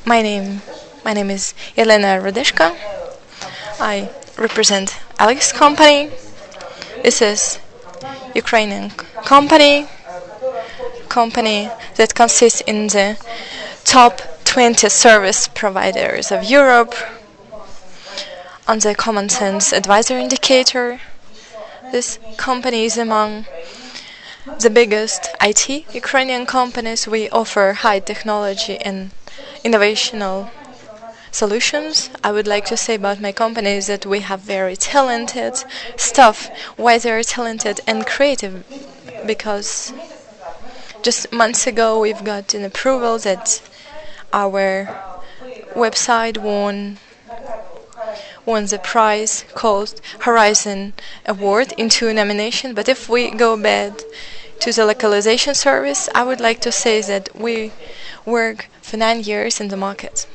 My name is Elena RUDESHKO. I represent ELEKS company. This is Ukrainian company that consists in the top 20 service providers of Europe on the Common Sense Advisor indicator. This company is among the biggest IT Ukrainian companies. We offer high technology and innovational solutions. I would like to say about my company is that we have very talented staff. Why they're talented and creative? Because just months ago we've got an approval that our website won the prize called Horizon Award in 2 nominations. But if we go back to the localization service, I would like to say that we work for 9 years in the market.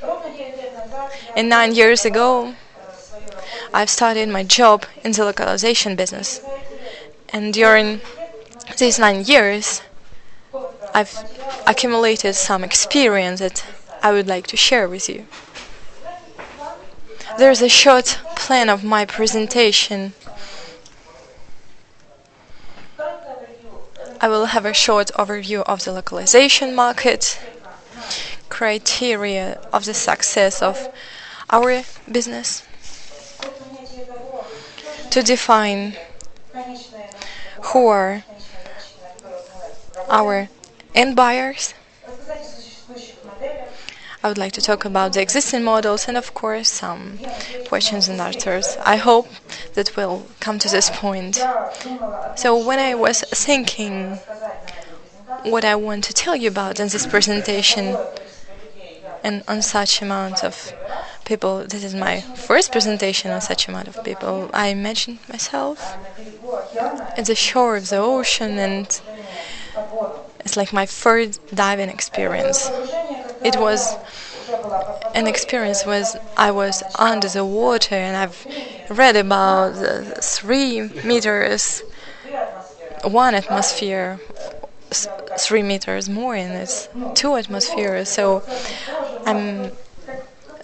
And 9 years ago, I've started my job in the localization business. And during these 9 years, I've accumulated some experience that I would like to share with you. There's a short plan of my presentation. I will have a short overview of the localization market, criteria of the success of our business, to define who are our end buyers. I would like to talk about the existing models and, of course, some questions and answers. I hope that we'll come to this point. So when I was thinking what I want to tell you about in this presentation, and on such amount of people, this is my first presentation on such amount of people, I imagined myself at the shore of the ocean, and it's like my first diving experience. It was an experience where I was under the water, and I've read about 3 meters, 1 atmosphere, 3 meters more, and it's 2 atmospheres. So I'm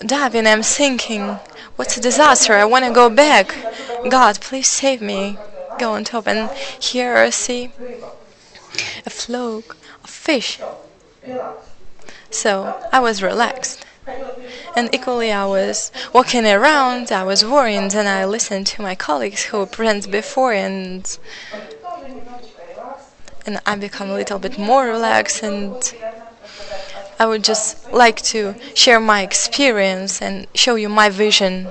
diving, I'm thinking, what's a disaster? I want to go back. God, please save me. Go on top, and here I see a flock of fish. So I was relaxed, and equally I was walking around, I was worried, and I listened to my colleagues who presented before, and I become a little bit more relaxed, and I would just like to share my experience and show you my vision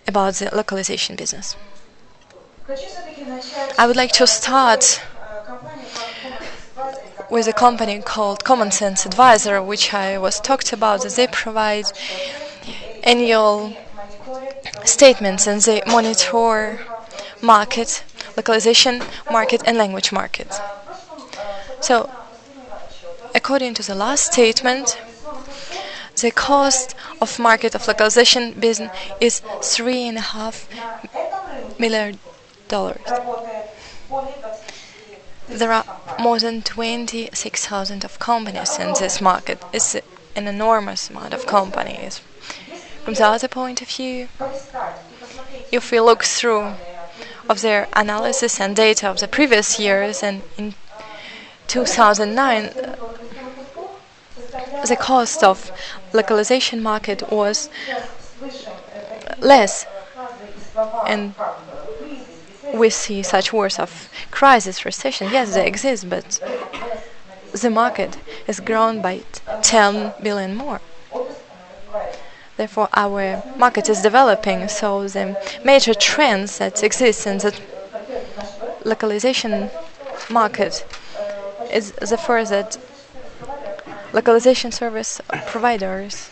about the localization business. I would like to start with a company called Common Sense Advisor, which I was talked about. They provide annual statements and they monitor market, localization market and language market. So, according to the last statement, the cost of market of localization business is $3.5 million. There are more than 26,000 of companies in this market. It's an enormous amount of companies. From the other point of view, if we look through of their analysis and data of the previous years, and in 2009, the cost of localization market was less, and we see such words of crisis, recession. Yes, they exist, but the market has grown by 10 billion more. Therefore, our market is developing, so the major trends that exist in the localization market is the first that localization service providers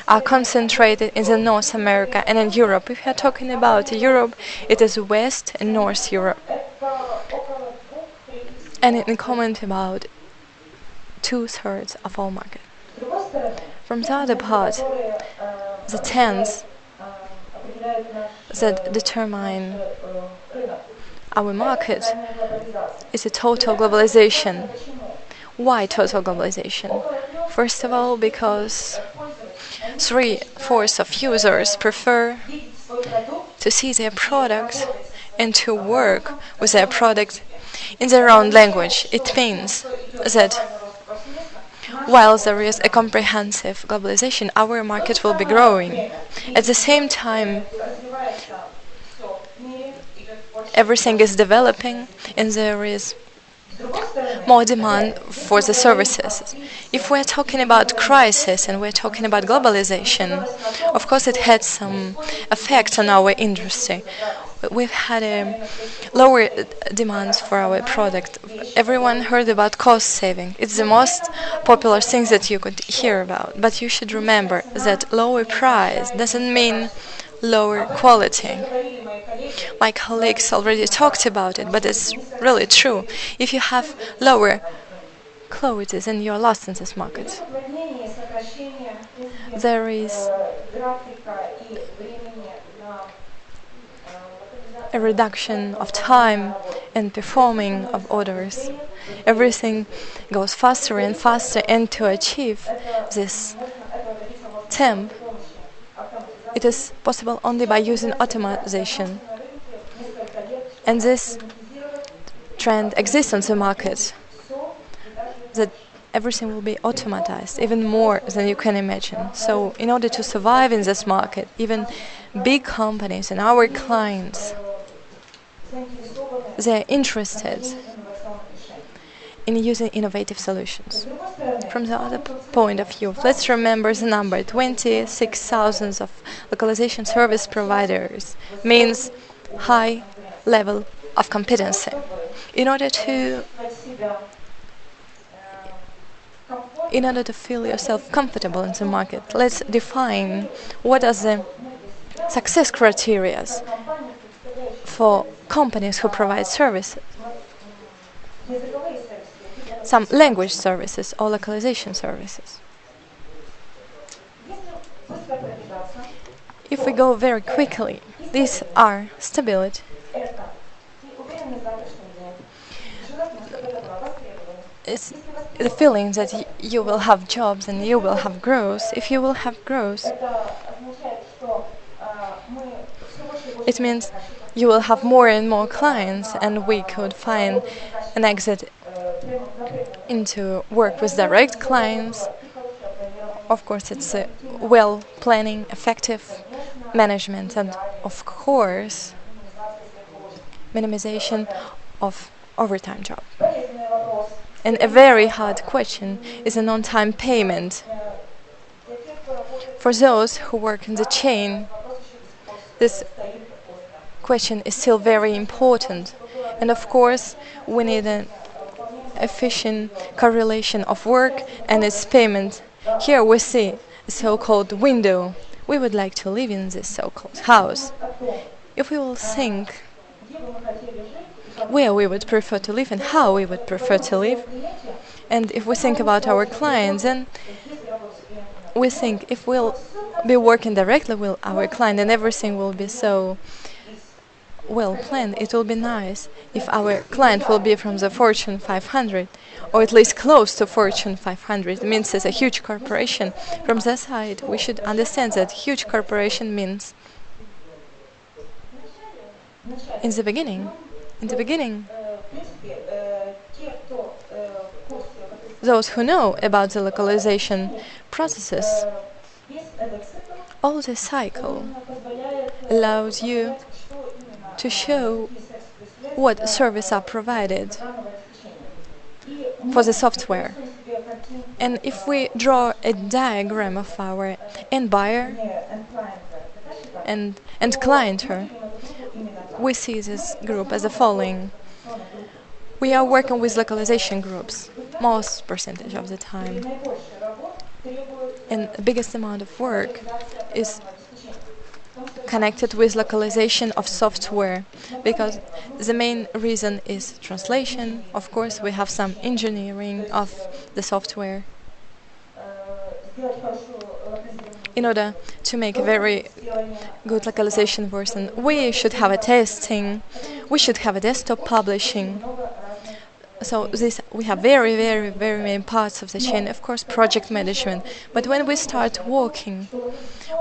are concentrated in the North America and in Europe. If we are talking about Europe, it is West and North Europe. And in common about 2/3 of all market. From the other part, the trends that determine our market is a total globalization. Why total globalization? First of all, because 3/4 of users prefer to see their product and to work with their product in their own language. It means that while there is a comprehensive globalization, our market will be growing. At the same time, everything is developing and there is more demand for the services. If we're talking about crisis and we're talking about globalization, of course it had some effect on our industry. We've had a lower demand for our product. Everyone heard about cost saving. It's the most popular thing that you could hear about. But you should remember that lower price doesn't mean lower quality. My colleagues already talked about it, but it's really true. If you have lower quality, then you're lost in this market. There is a reduction of time and performing of orders. Everything goes faster and faster, and to achieve this temp, it is possible only by using automation. And this trend exists on the market, that everything will be automatized, even more than you can imagine. So in order to survive in this market, even big companies and our clients, they're interested in using innovative solutions. From the other point of view, let's remember the number 26,000 of localization service providers means high level of competency. In order to feel yourself comfortable in the market, let's define what are the success criteria for companies who provide services. Some language services or localization services. If we go very quickly, these are stability, it's the feeling that you will have jobs and you will have growth. If you will have growth, it means you will have more and more clients, and we could find an exit into work with direct clients. Of course, it's a well planning, effective management, and of course, minimization of overtime job. And a very hard question is an on-time payment. For those who work in the chain, this question is still very important. And of course, we need an efficient correlation of work and its payment. Here we see a so-called window. We would like to live in this so-called house. If we will think where we would prefer to live and how we would prefer to live, and if we think about our clients, then we think if we'll be working directly with our client and everything will be so well planned, it will be nice if our client will be from the Fortune 500, or at least close to Fortune 500. It means it's a huge corporation. From that side, we should understand that huge corporation means in the beginning, those who know about the localization processes, all the cycle allows you to show what services are provided for the software. And if we draw a diagram of our end buyer and clienter, we see this group as the following. We are working with localization groups most percentage of the time. And the biggest amount of work is connected with localization of software, because the main reason is translation. Of course, we have some engineering of the software. In order to make a very good localization version, we should have a testing, we should have a desktop publishing. So this we have very main parts of the chain. Of course, project management. But when we start working,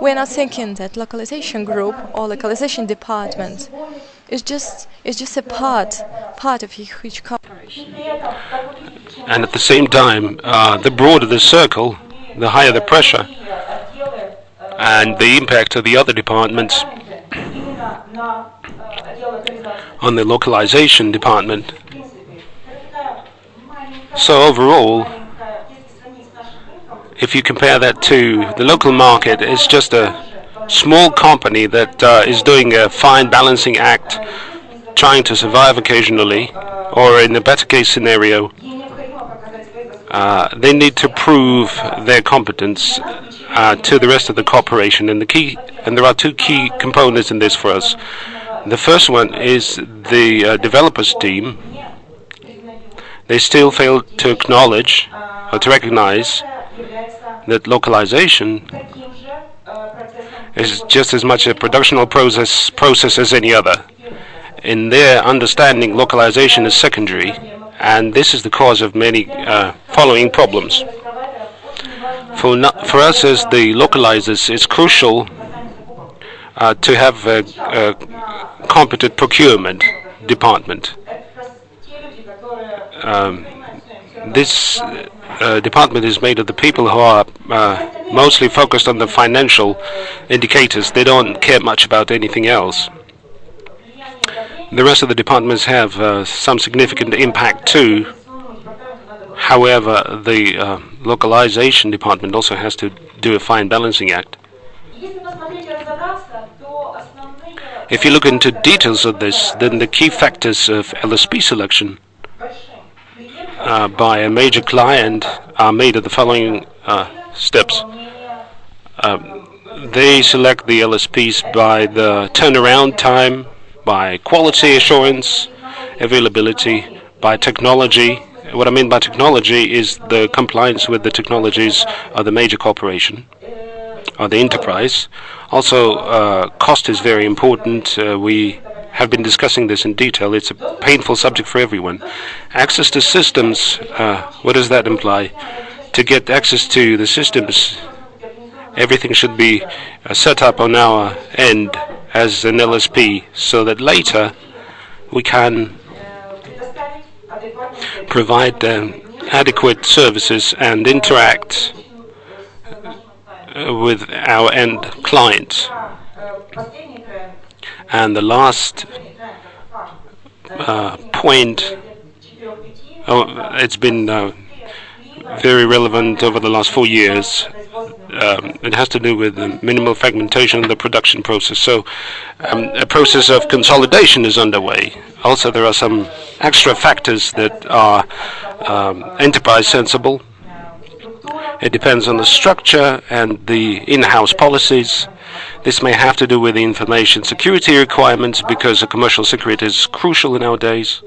we're not thinking that localization group or localization department is just a part of a huge corporation. And at the same time, the broader the circle, the higher the pressure and the impact of the other departments on the localization department. So overall, if you compare that to the local market, it's just a small company that is doing a fine balancing act, trying to survive occasionally, or in a better case scenario, they need to prove their competence to the rest of the corporation. And there are two key components in this for us. The first one is the developers team. They still fail to acknowledge or to recognize that localization is just as much a productional process as any other. In their understanding, localization is secondary, and this is the cause of many following problems. For us as the localizers, it's crucial to have a competent procurement department. This department is made of the people who are mostly focused on the financial indicators. They don't care much about anything else. The rest of the departments have some significant impact too. However, the localization department also has to do a fine balancing act. If you look into details of this, then the key factors of Lsp selection by a major client are made of the following steps. They select the LSPs by the turnaround time, by quality assurance, availability, by technology. What I mean by technology is the compliance with the technologies of the major corporation or the enterprise. Also, cost is very important. We have been discussing this in detail. It's a painful subject for everyone. Access to systems, what does that imply? To get access to the systems, everything should be set up on our end as an LSP, so that later we can provide adequate services and interact with our end client. And the last point, it's been very relevant over the last 4 years. It has to do with the minimal fragmentation of the production process. So a process of consolidation is underway. Also, there are some extra factors that are enterprise sensible. It depends on the structure and the in-house policies. This may have to do with the information security requirements, because the commercial secret is crucial nowadays.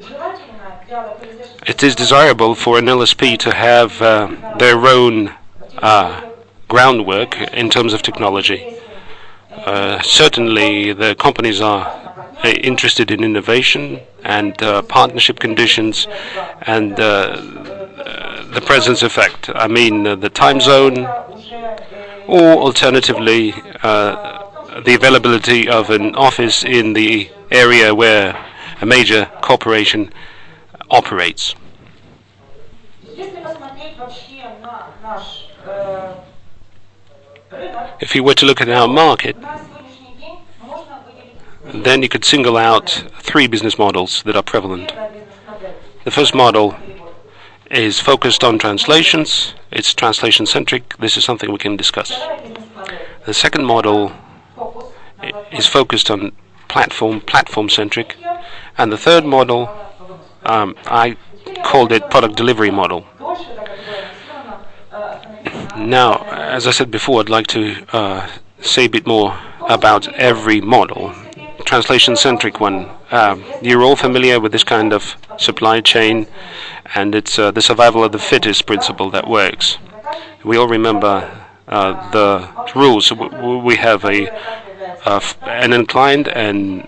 It is desirable for an LSP to have their own groundwork in terms of technology. Certainly, the companies are interested in innovation and partnership conditions and the presence effect. I mean, the time zone, or alternatively, the availability of an office in the area where a major corporation operates. If you were to look at our market, then you could single out 3 business models that are prevalent. The first model is focused on translations. It's translation-centric. This is something we can discuss. The second model is focused on platform-centric. And the third model, I called it product delivery model. Now, as I said before, I'd like to say a bit more about every model. Translation-centric one. You're all familiar with this kind of supply chain, and it's the survival of the fittest principle that works. We all remember the rules. We have an inclined and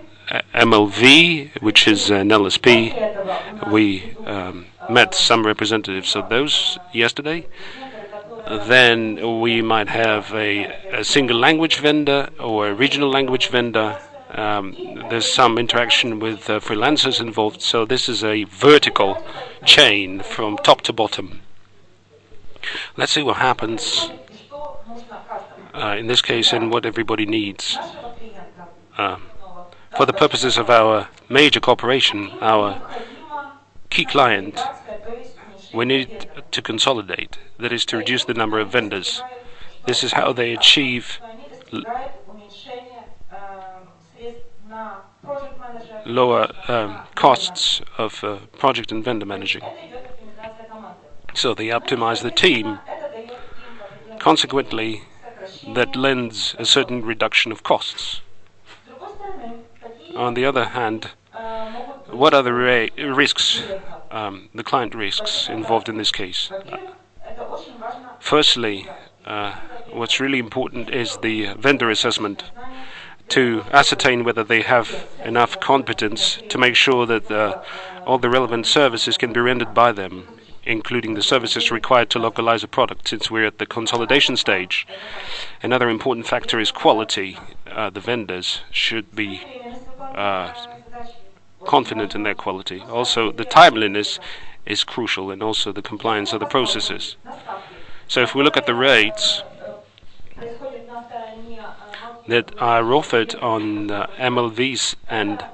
MLV, which is an LSP. We met some representatives of those yesterday. Then we might have a single language vendor or a regional language vendor. There's some interaction with freelancers involved, so this is a vertical chain from top to bottom. Let's see what happens in this case and what everybody needs. For the purposes of our major cooperation, our key client, we need to consolidate, that is to reduce the number of vendors. This is how they achieve lower costs of project and vendor managing. So they optimize the team. Consequently, that lends a certain reduction of costs. On the other hand, what are the risks, the client risks involved in this case? Firstly, what's really important is the vendor assessment to ascertain whether they have enough competence to make sure that all the relevant services can be rendered by them, including the services required to localize a product, since we're at the consolidation stage. Another important factor is quality. The vendors should be confident in their quality. Also, the timeliness is crucial, and also the compliance of the processes. So if we look at the rates that are offered on MLVs, and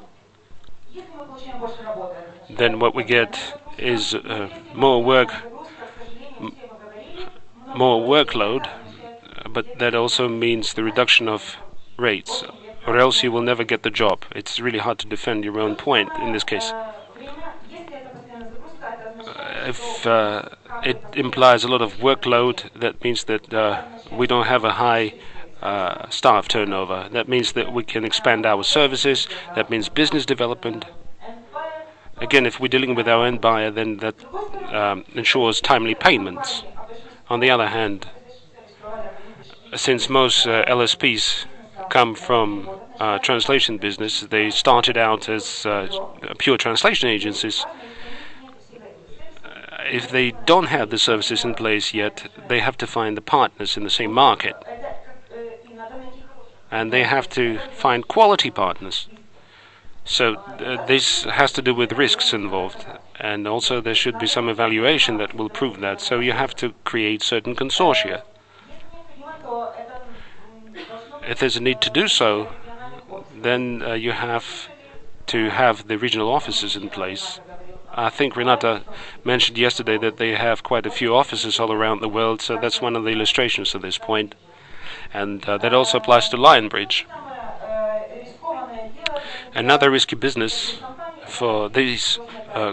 then what we get is more workload, but that also means the reduction of rates, or else you will never get the job. It's really hard to defend your own point in this case. If it implies a lot of workload, that means that we don't have a high staff turnover. That means that we can expand our services. That means business development. Again, if we're dealing with our end buyer, then that ensures timely payments. On the other hand, since most LSPs come from translation business, they started out as pure translation agencies. If they don't have the services in place yet, they have to find the partners in the same market. And they have to find quality partners. So this has to do with risks involved. And also there should be some evaluation that will prove that. So you have to create certain consortia. If there's a need to do so, then you have to have the regional offices in place. I think Renata mentioned yesterday that they have quite a few offices all around the world, so that's one of the illustrations of this point. And that also applies to Lionbridge. Another risky business for these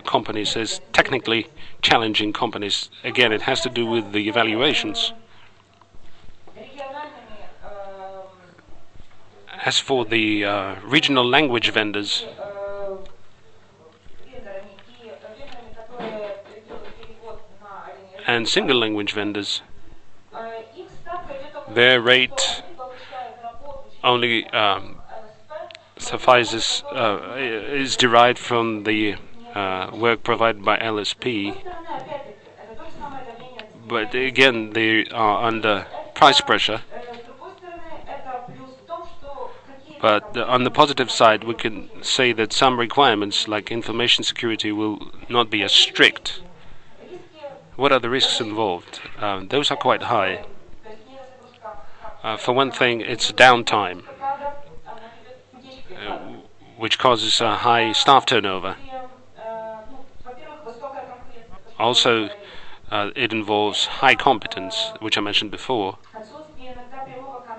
companies is technically challenging companies. Again, it has to do with the evaluations. As for the regional language vendors, and single language vendors, their rate only suffices, is derived from the work provided by LSP. But again, they are under price pressure. But on the positive side, we can say that some requirements, like information security, will not be as strict. What are the risks involved? Those are quite high. For one thing, it's downtime, which causes a high staff turnover. Also, it involves high competence, which I mentioned before.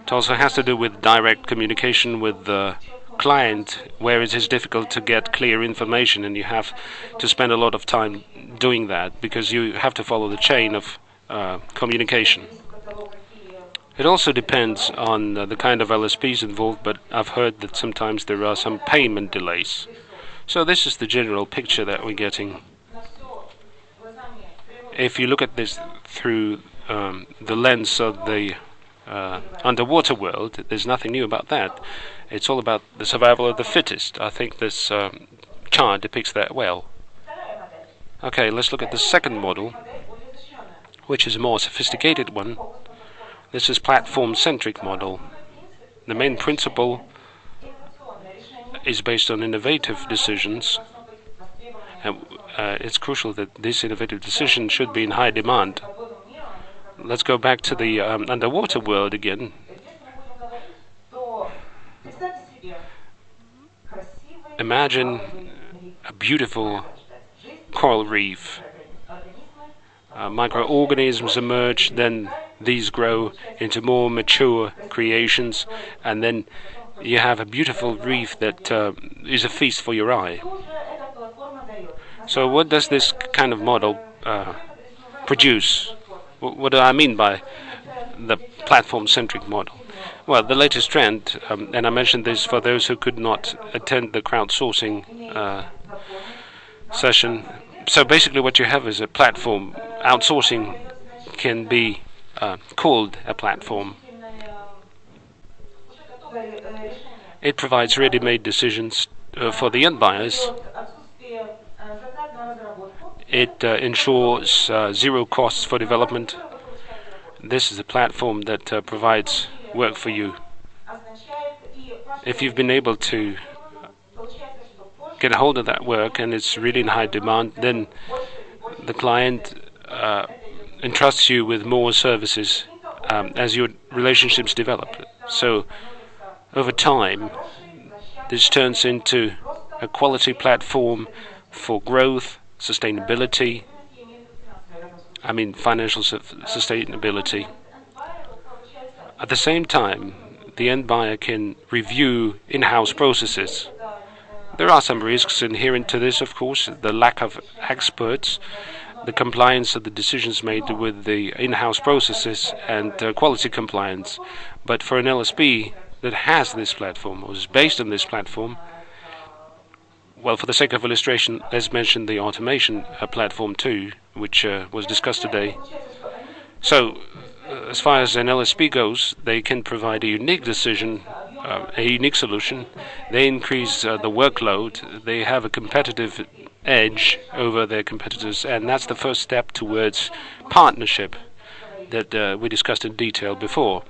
It also has to do with direct communication with the client, where it is difficult to get clear information, and you have to spend a lot of time doing that because you have to follow the chain of communication. It also depends on the kind of LSPs involved, but I've heard that sometimes there are some payment delays. So this is the general picture that we're getting. If you look at this through the lens of the underwater world, there's nothing new about that. It's all about the survival of the fittest. I think this chart depicts that well. Okay, let's look at the second model, which is a more sophisticated one. This is platform-centric model. The main principle is based on innovative decisions, and it's crucial that this innovative decision should be in high demand. Let's go back to the underwater world again. Imagine a beautiful coral reef. Microorganisms emerge, then these grow into more mature creations, and then you have a beautiful reef that is a feast for your eye. So what does this kind of model produce? What do I mean by the platform-centric model? Well, the latest trend, and I mentioned this for those who could not attend the crowdsourcing session. So basically what you have is a platform. Outsourcing can be called a platform. It provides ready-made decisions for the end buyers. It ensures zero costs for development. This is a platform that provides work for you. If you've been able to get a hold of that work and it's really in high demand, then the client entrusts you with more services as your relationships develop. So over time, this turns into a quality platform for growth, sustainability, financial sustainability. At the same time, the end buyer can review in-house processes. There are some risks inherent to this, of course, the lack of experts, the compliance of the decisions made with the in-house processes, and quality compliance. But for an LSP that has this platform, or is based on this platform, well, for the sake of illustration, let's mention the automation platform too, which was discussed today. So, as far as an LSP goes, they can provide a unique decision, a unique solution. They increase the workload. They have a competitive edge over their competitors, and that's the first step towards partnership that we discussed in detail before.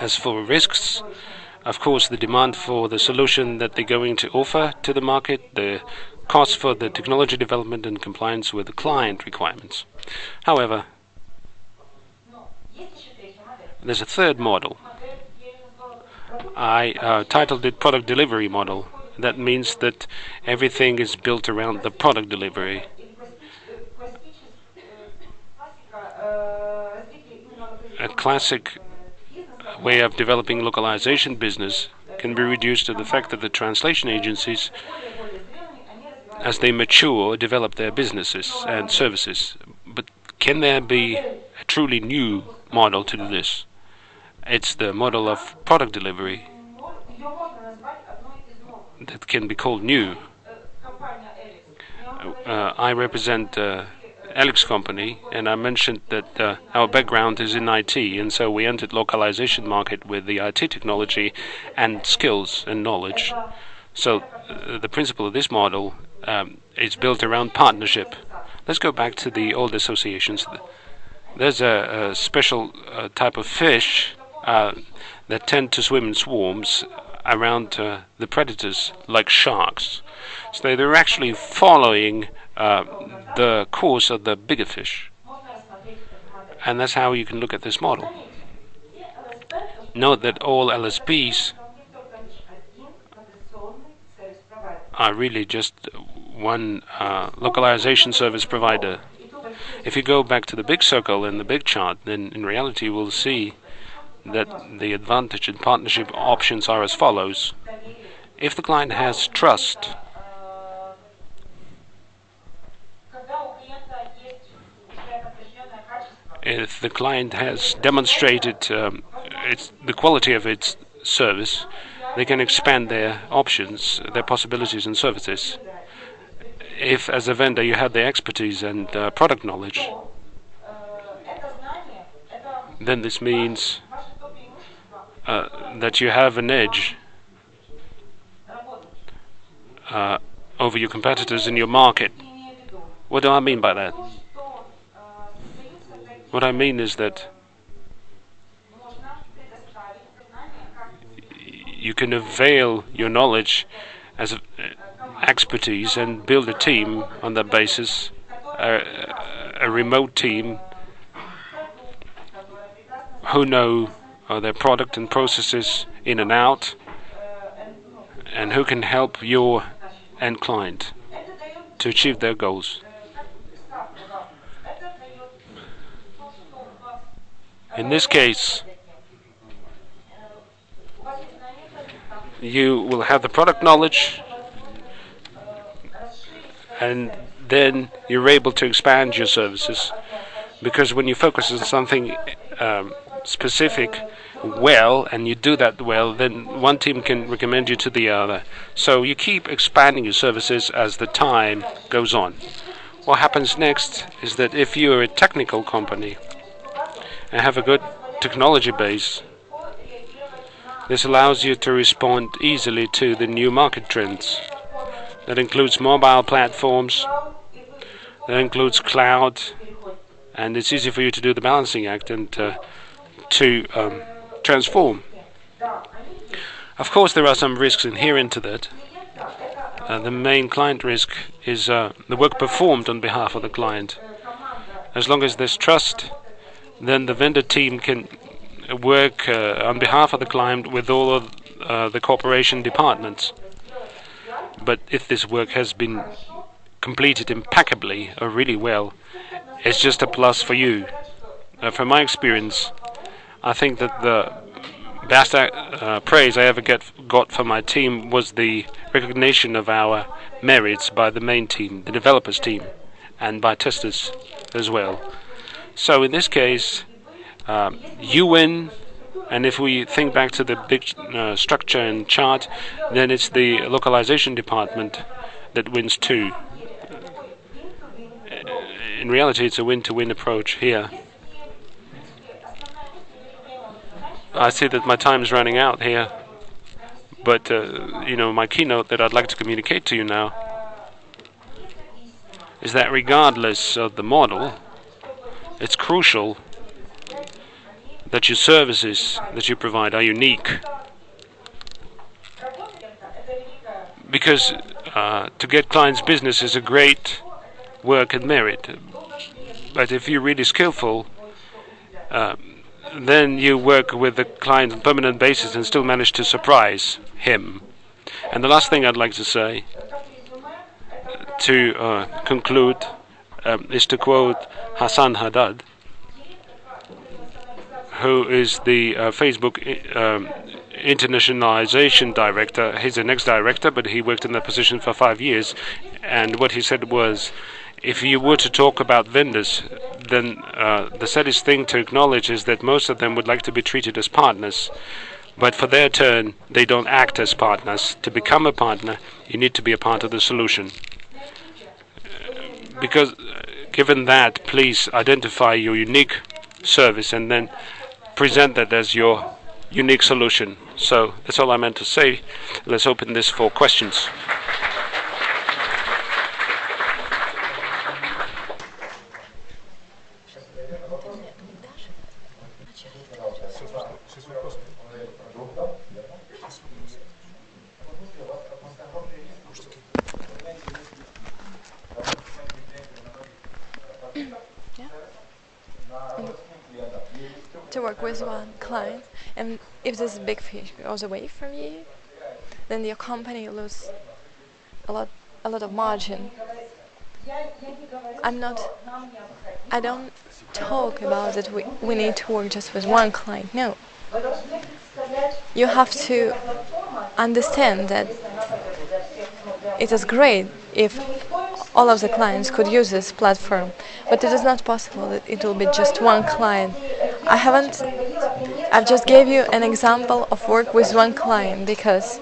As for risks, of course, the demand for the solution that they're going to offer to the market, the cost for the technology development and compliance with the client requirements. However, there's a third model. I titled it product delivery model. That means that everything is built around the product delivery. A classic way of developing localization business can be reduced to the fact that the translation agencies, as they mature, develop their businesses and services. But can there be a truly new model to do this? It's the model of product delivery that can be called new. I represent ELEKS company, and I mentioned that our background is in IT, and so we entered localization market with the IT technology and skills and knowledge. So the principle of this model is built around partnership. Let's go back to the old associations. There's a special type of fish that tend to swim in swarms around the predators, like sharks. So they're actually following the course of the bigger fish. And that's how you can look at this model. Note that all LSPs are really just one localization service provider. If you go back to the big circle and the big chart, then in reality we'll see that the advantage and partnership options are as follows. If the client has trust, if the client has demonstrated the quality of its service, they can expand their options, their possibilities and services. If, as a vendor, you have the expertise and product knowledge, then this means that you have an edge over your competitors in your market. What do I mean by that? What I mean is that you can avail your knowledge as expertise and build a team on that basis, a remote team who know their product and processes in and out, and who can help your end client to achieve their goals. In this case, you will have the product knowledge, and then you're able to expand your services, because when you focus on something specific well, and you do that well, then one team can recommend you to the other. So you keep expanding your services as the time goes on. What happens next is that if you're a technical company and have a good technology base, this allows you to respond easily to the new market trends. That includes mobile platforms, that includes cloud, and it's easy for you to do the balancing act and to transform. Of course, there are some risks inherent to that. The main client risk is the work performed on behalf of the client. As long as there's trust, then the vendor team can work on behalf of the client with all of the cooperation departments. But if this work has been completed impeccably or really well, it's just a plus for you. From my experience, I think that the best praise I ever got from my team was the recognition of our merits by the main team, the developers team, and by testers as well. So in this case, you win, and if we think back to the big structure and chart, then it's the localization department that wins too. In reality, it's a win-to-win approach here. I see that my time is running out here, but my keynote that I'd like to communicate to you now is that regardless of the model, it's crucial that your services that you provide are unique. Because to get clients' business is a great work and merit, but if you're really skillful, then you work with the client on a permanent basis and still manage to surprise him. And the last thing I'd like to say, to conclude, is to quote Hassan Haddad, who is the Facebook internationalization director. He's an ex-director, but he worked in that position for 5 years. And what he said was, if you were to talk about vendors, then the saddest thing to acknowledge is that most of them would like to be treated as partners. But for their turn, they don't act as partners. To become a partner, you need to be a part of the solution. Because given that, please identify your unique service and then present that as your unique solution. So that's all I meant to say. Let's open this for questions. To work with one client, and if this big fish goes away from you, then your company loses a lot of margin. I don't talk about that we need to work just with one client. No. You have to understand that it is great if all of the clients could use this platform, but it is not possible that it will be just one client. I've just gave you an example of work with one client because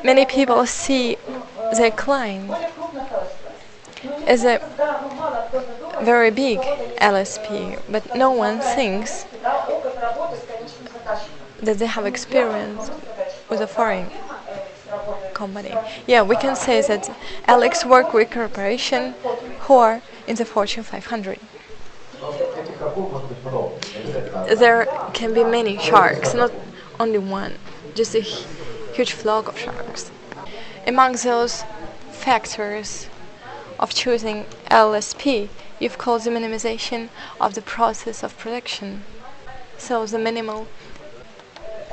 many people see their client as a very big LSP, but no one thinks that they have experience with a foreign company. Yeah, we can say that ELEKS work with corporations who are in the Fortune 500. There can be many sharks, not only one, just a huge flock of sharks. Among those factors of choosing LSP, you've called the minimization of the process of production, so the minimal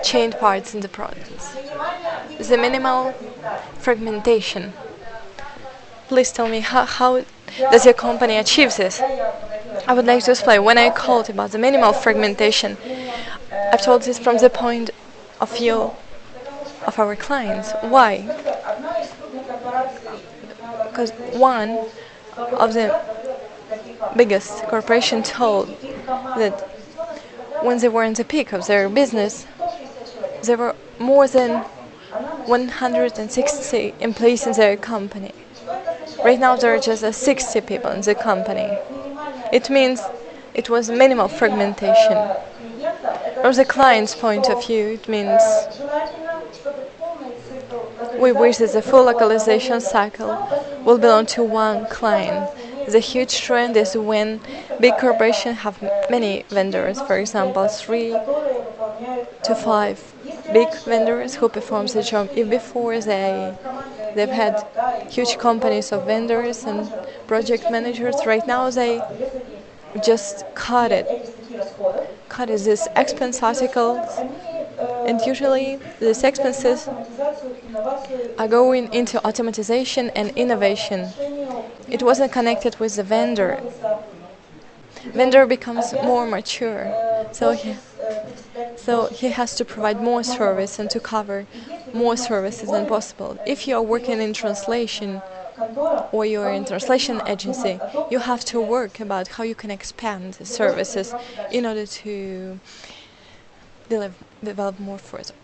chain parts in the process, the minimal fragmentation. Please tell me how does your company achieve this? I would like to explain. When I called about the minimal fragmentation, I've told this from the point of view of our clients. Why? Because one of the biggest corporations told that when they were in the peak of their business, there were more than 160 employees in their company. Right now there are just 60 people in the company. It means it was minimal fragmentation. From the client's point of view, it means we wish that the full localization cycle will belong to one client. The huge trend is when big corporations have many vendors, for example, 3 to 5 big vendors who perform the job. If before they've had huge companies of vendors and project managers, right now they just cut these expense articles, and usually these expenses are going into automatization and innovation. It wasn't connected with the vendor. Vendor becomes more mature, so he has to provide more service and to cover more services than possible. If you are working in translation or you're in translation agency, you have to work about how you can expand the services in order to develop more further.